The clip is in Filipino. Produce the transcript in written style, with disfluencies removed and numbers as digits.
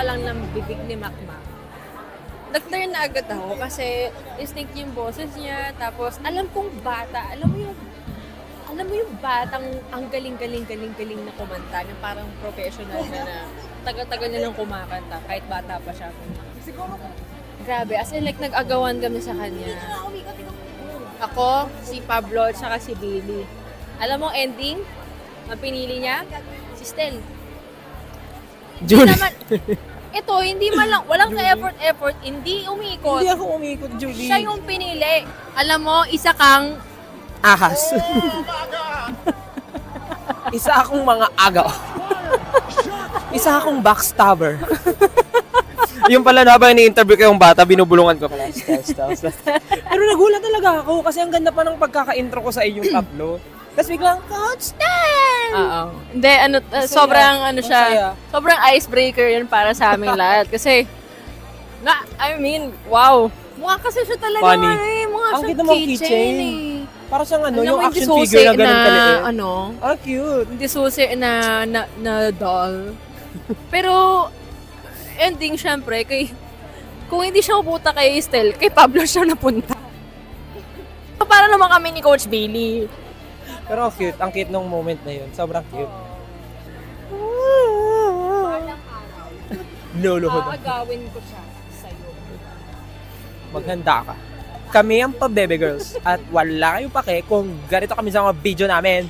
lang ng bibig ni Makmak, nag-turn na agad ako kasi distinct yung boses niya. Tapos, alam kong bata. Alam mo yung batang ang galing na kumanta. Na parang professional na tagal-tagal na lang kumakanta. Kahit bata pa siya. Siguro grabe. As in, like, nag-agawan kami sa kanya. Ako, si Pablo, at saka si Billy. Alam mo, ending, ang pinili niya, si Stel. Julie. Ito, hindi man lang, walang ka-effort, hindi umikot. Hindi ako umikot, Julie. Siya yung pinili. Alam mo, isa kang ahas. Isa akong mga agaw. Isa akong backstabber. Yung pala na habang ni-interview kayong bata, binubulungan ko pala. Pero nagulat talaga ako kasi ang ganda pa ng pagkaka-intro ko sa inyong tatlo. Tapos biglang, Coach Dan! Oo. Hindi, sobrang, Masaya. sobrang icebreaker yun para sa aming lahat. Kasi, wow. Mukha kasi siya talaga, Funny. Mukha Ang siyang kita mong keychain keychain. eh. Para siyang Alam yung mo, action hindi figure na susi ganun kaliit. Cute. Hindi susi na doll. Pero, ending syempre, kung hindi siya pupunta kay Estel, kay Pablo siya napunta. Para naman kami ni Coach Bailey. Pero cute. Ang cute nung moment na yun. Sobrang cute. Lolo ko. Aagawin ko siya sa'yo. Maghanda ka. Kami ang pa-Bebe Girls at wala kayong pake kung ganito kami sa mga video namin.